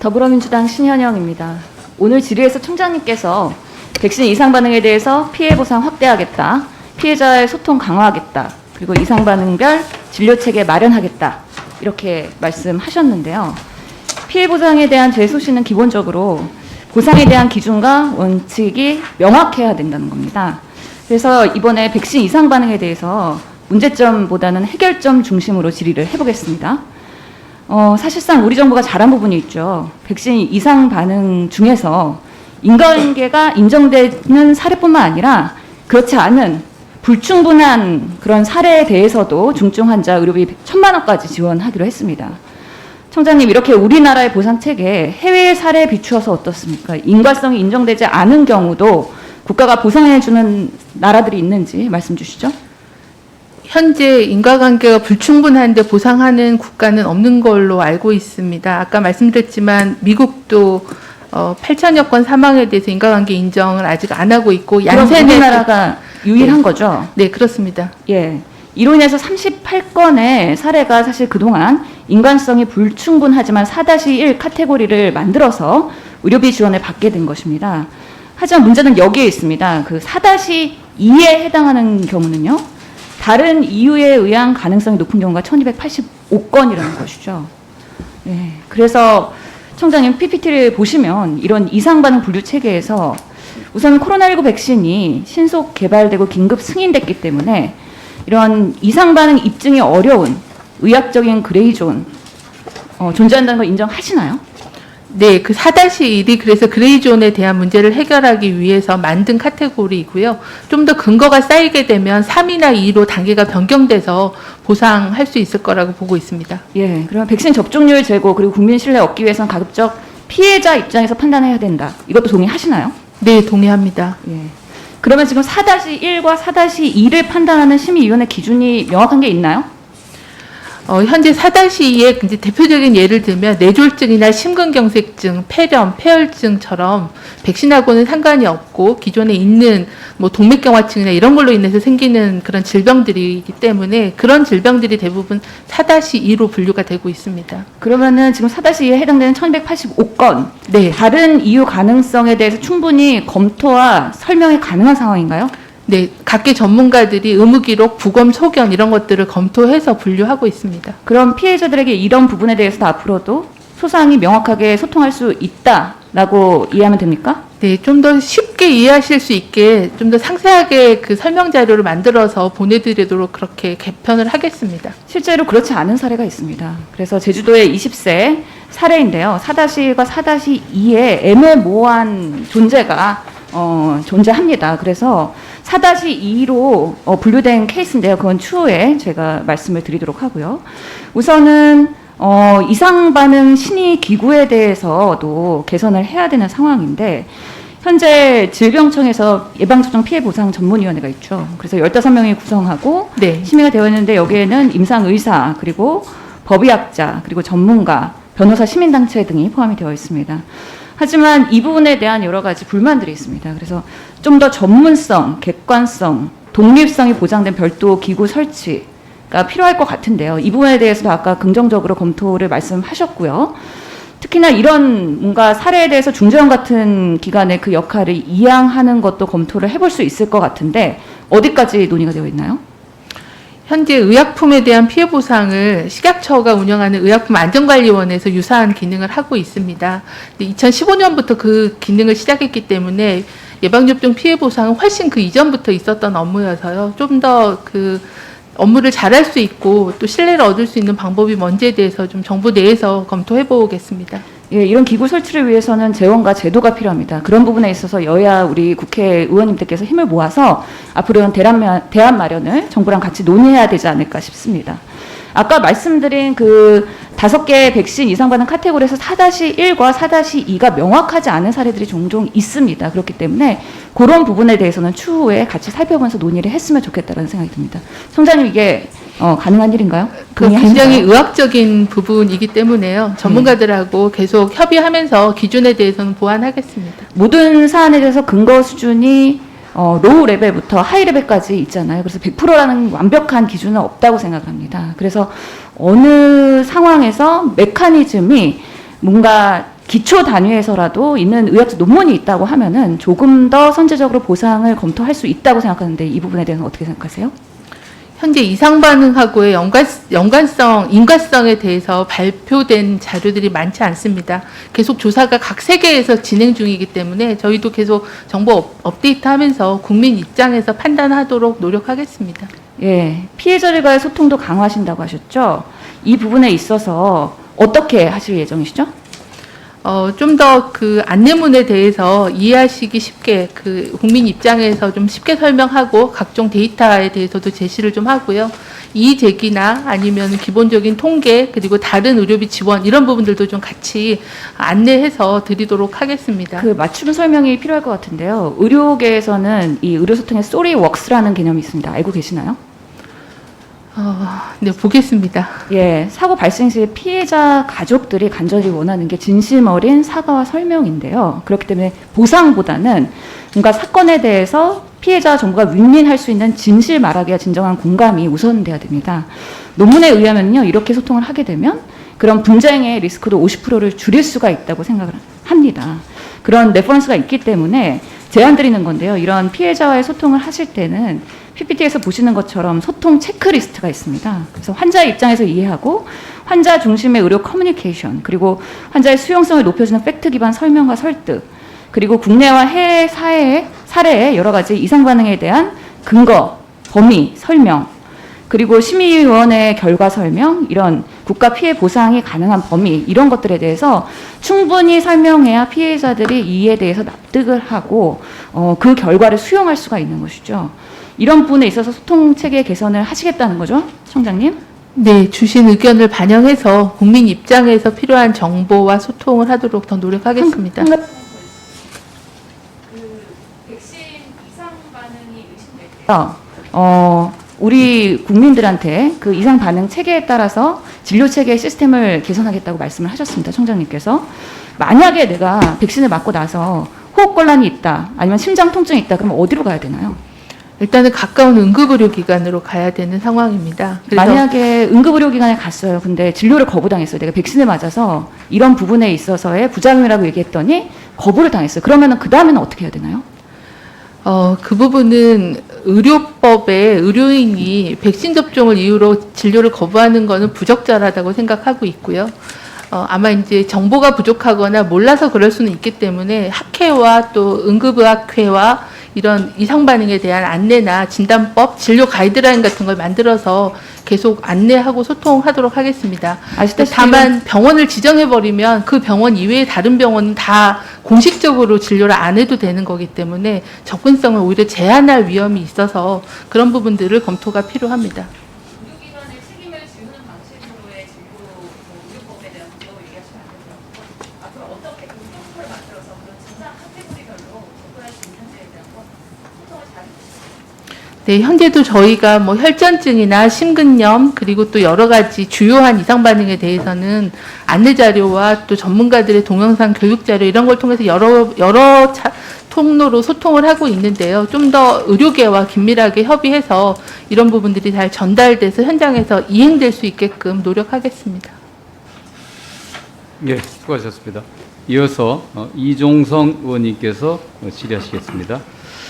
더불어민주당 신현영입니다. 오늘 질의에서 총장님께서 백신 이상 반응에 대해서 피해 보상 확대하겠다, 피해자의 소통 강화하겠다, 그리고 이상 반응별 진료 체계 마련하겠다 이렇게 말씀하셨는데요. 피해 보상에 대한 죄소시는 기본적으로 보상에 대한 기준과 원칙이 명확해야 된다는 겁니다. 그래서 이번에 백신 이상 반응에 대해서 문제점보다는 해결점 중심으로 질의를 해보겠습니다. 사실상 우리 정부가 잘한 부분이 있죠. 백신 이상 반응 중에서 인과관계가 인정되는 사례뿐만 아니라 그렇지 않은 불충분한 그런 사례에 대해서도 중증 환자 의료비 1,000만 원까지 지원하기로 했습니다. 청장님, 이렇게 우리나라의 보상체계 해외 사례에 비추어서 어떻습니까? 인과성이 인정되지 않은 경우도 국가가 보상해주는 나라들이 있는지 말씀 주시죠. 현재 인과관계가 불충분한데 보상하는 국가는 없는 걸로 알고 있습니다. 아까 말씀드렸지만 미국도 8천여 건 사망에 대해서 인과관계 인정을 아직 안 하고 있고, 얀센의 우리나라가 유일한 거죠? 네, 그렇습니다. 예. 이로 인해서 38건의 사례가 사실 그동안 인관성이 불충분하지만 4-1 카테고리를 만들어서 의료비 지원을 받게 된 것입니다. 하지만 문제는 여기에 있습니다. 그 4-2에 해당하는 경우는요, 다른 이유에 의한 가능성이 높은 경우가 1285건이라는 것이죠. 네. 그래서 청장님 PPT를 보시면 이런 이상 반응 분류 체계에서 우선 코로나19 백신이 신속 개발되고 긴급 승인됐기 때문에 이런 이상 반응 입증이 어려운 의학적인 그레이존 존재한다는 걸 인정하시나요? 네, 그 4-1이 그래서 그레이존에 대한 문제를 해결하기 위해서 만든 카테고리이고요. 좀 더 근거가 쌓이게 되면 3이나 2로 단계가 변경돼서 보상할 수 있을 거라고 보고 있습니다. 예, 그러면 백신 접종률 제고 그리고 국민 신뢰 얻기 위해서는 가급적 피해자 입장에서 판단해야 된다. 이것도 동의하시나요? 네, 동의합니다. 예. 그러면 지금 4-1과 4-2를 판단하는 심의위원회 기준이 명확한 게 있나요? 현재 4-2의 이제 대표적인 예를 들면 뇌졸중이나 심근경색증, 폐렴, 폐혈증처럼 백신하고는 상관이 없고 기존에 있는 뭐 동맥경화증이나 이런 걸로 인해서 생기는 그런 질병들이기 때문에 그런 질병들이 대부분 4-2로 분류가 되고 있습니다. 그러면은 지금 4-2에 해당되는 1285건, 네. 다른 이유 가능성에 대해서 충분히 검토와 설명이 가능한 상황인가요? 네, 각계 전문가들이 의무기록, 부검, 소견 이런 것들을 검토해서 분류하고 있습니다. 그럼 피해자들에게 이런 부분에 대해서도 앞으로도 소상히 명확하게 소통할 수 있다라고 이해하면 됩니까? 네, 좀 더 쉽게 이해하실 수 있게 좀 더 상세하게 그 설명 자료를 만들어서 보내드리도록 그렇게 개편을 하겠습니다. 실제로 그렇지 않은 사례가 있습니다. 그래서 제주도의 20세 사례인데요. 4-1과 4-2의 애매모호한 존재가 존재합니다. 그래서 4-2로 분류된 케이스인데요. 그건 추후에 제가 말씀을 드리도록 하고요. 우선은 이상 반응 신의 기구에 대해서도 개선을 해야 되는 상황인데, 현재 질병청에서 예방접종 피해 보상 전문위원회가 있죠. 그래서 15명이 구성하고 네. 심의가 되어 있는데, 여기에는 임상의사, 그리고 법의학자, 그리고 전문가, 변호사, 시민단체 등이 포함이 되어 있습니다. 하지만 이 부분에 대한 여러 가지 불만들이 있습니다. 그래서 좀 더 전문성, 객관성, 독립성이 보장된 별도 기구 설치가 필요할 것 같은데요. 이 부분에 대해서도 아까 긍정적으로 검토를 말씀하셨고요. 특히나 이런 뭔가 사례에 대해서 중재원 같은 기관의 그 역할을 이양하는 것도 검토를 해볼 수 있을 것 같은데, 어디까지 논의가 되어 있나요? 현재 의약품에 대한 피해 보상을 식약처가 운영하는 의약품안전관리원에서 유사한 기능을 하고 있습니다. 2015년부터 그 기능을 시작했기 때문에 예방접종 피해 보상은 훨씬 그 이전부터 있었던 업무여서요. 좀 더 그 업무를 잘할 수 있고 또 신뢰를 얻을 수 있는 방법이 뭔지에 대해서 좀 정부 내에서 검토해 보겠습니다. 예, 이런 기구 설치를 위해서는 재원과 제도가 필요합니다. 그런 부분에 있어서 여야 우리 국회의원님들께서 힘을 모아서 앞으로는 대안 마련을 정부랑 같이 논의해야 되지 않을까 싶습니다. 아까 말씀드린 그 5개의 백신 이상 반응 카테고리에서 4-1과 4-2가 명확하지 않은 사례들이 종종 있습니다. 그렇기 때문에 그런 부분에 대해서는 추후에 같이 살펴보면서 논의를 했으면 좋겠다는 생각이 듭니다. 청장님, 이게 가능한 일인가요? 굉장히 의학적인 부분이기 때문에요. 전문가들하고 계속 협의하면서 기준에 대해서는 보완하겠습니다. 모든 사안에 대해서 근거 수준이 로우 레벨부터 하이 레벨까지 있잖아요. 그래서 100%라는 완벽한 기준은 없다고 생각합니다. 그래서 어느 상황에서 메커니즘이 뭔가 기초 단위에서라도 있는 의학적 논문이 있다고 하면은 조금 더 선제적으로 보상을 검토할 수 있다고 생각하는데 이 부분에 대해서는 어떻게 생각하세요? 현재 이상 반응하고의 연관성, 인과성에 대해서 발표된 자료들이 많지 않습니다. 계속 조사가 각 세계에서 진행 중이기 때문에 저희도 계속 정보 업데이트하면서 국민 입장에서 판단하도록 노력하겠습니다. 예, 피해자들과의 소통도 강화하신다고 하셨죠? 이 부분에 있어서 어떻게 하실 예정이시죠? 좀 더 그 안내문에 대해서 이해하시기 쉽게 그 국민 입장에서 좀 쉽게 설명하고 각종 데이터에 대해서도 제시를 좀 하고요. 이의 제기나 아니면 기본적인 통계 그리고 다른 의료비 지원 이런 부분들도 좀 같이 안내해서 드리도록 하겠습니다. 그 맞춤 설명이 필요할 것 같은데요. 의료계에서는 이 의료소통의 스토리웍스라는 개념이 있습니다. 알고 계시나요? 네, 보겠습니다. 예, 사고 발생 시에 피해자 가족들이 간절히 원하는 게 진심 어린 사과와 설명인데요. 그렇기 때문에 보상보다는 뭔가 사건에 대해서 피해자 정부가 윈윈할 수 있는 진실 말하기와 진정한 공감이 우선돼야 됩니다. 논문에 의하면요, 이렇게 소통을 하게 되면 그런 분쟁의 리스크도 50%를 줄일 수가 있다고 생각을 합니다. 그런 레퍼런스가 있기 때문에 제안 드리는 건데요. 이런 피해자와의 소통을 하실 때는 PPT에서 보시는 것처럼 소통 체크리스트가 있습니다. 그래서 환자의 입장에서 이해하고 환자 중심의 의료 커뮤니케이션 그리고 환자의 수용성을 높여주는 팩트 기반 설명과 설득 그리고 국내와 해외 사례의 여러 가지 이상 반응에 대한 근거, 범위, 설명 그리고 심의위원회 결과 설명 이런 국가 피해 보상이 가능한 범위 이런 것들에 대해서 충분히 설명해야 피해자들이 이에 대해서 납득을 하고 그 결과를 수용할 수가 있는 것이죠. 이런 부분에 있어서 소통 체계 개선을 하시겠다는 거죠, 청장님? 네, 주신 의견을 반영해서 국민 입장에서 필요한 정보와 소통을 하도록 더 노력하겠습니다. 백신 이상 반응이 의심될 때, 우리 국민들한테 그 이상 반응 체계에 따라서 진료 체계 시스템을 개선하겠다고 말씀을 하셨습니다, 청장님께서. 만약에 내가 백신을 맞고 나서 호흡곤란이 있다, 아니면 심장 통증이 있다, 그러면 어디로 가야 되나요? 일단은 가까운 응급의료기관으로 가야 되는 상황입니다. 그래서 만약에 응급의료기관에 갔어요. 근데 진료를 거부당했어요. 내가 백신을 맞아서 이런 부분에 있어서의 부작용이라고 얘기했더니 거부를 당했어요. 그러면 그 다음에는 어떻게 해야 되나요? 그 부분은 의료법에 의료인이 백신 접종을 이유로 진료를 거부하는 것은 부적절하다고 생각하고 있고요. 아마 이제 정보가 부족하거나 몰라서 그럴 수는 있기 때문에 학회와 또 응급의학회와 이런 이상 반응에 대한 안내나 진단법, 진료 가이드라인 같은 걸 만들어서 계속 안내하고 소통하도록 하겠습니다. 아시다시피 다만 병원을 지정해버리면 그 병원 이외의 다른 병원은 다 공식적으로 진료를 안 해도 되는 거기 때문에 접근성을 오히려 제한할 위험이 있어서 그런 부분들을 검토가 필요합니다. 의료기관의 책임을 지우는 방식으로의 진료 의료법에 대한 문제を얘기하시면 안 되고요. 앞으로 어떻게 프로토콜을 만들어서 그런 진짜 카테고리별로 접근할 수 있는지에 대한 거 소통을 잘 네, 현재도 저희가 뭐 혈전증이나 심근염 그리고 또 여러 가지 주요한 이상 반응에 대해서는 안내 자료와 또 전문가들의 동영상 교육 자료 이런 걸 통해서 여러 통로로 소통을 하고 있는데요. 좀 더 의료계와 긴밀하게 협의해서 이런 부분들이 잘 전달돼서 현장에서 이행될 수 있게끔 노력하겠습니다. 예, 수고하셨습니다. 이어서 이종성 의원님께서 질의하시겠습니다.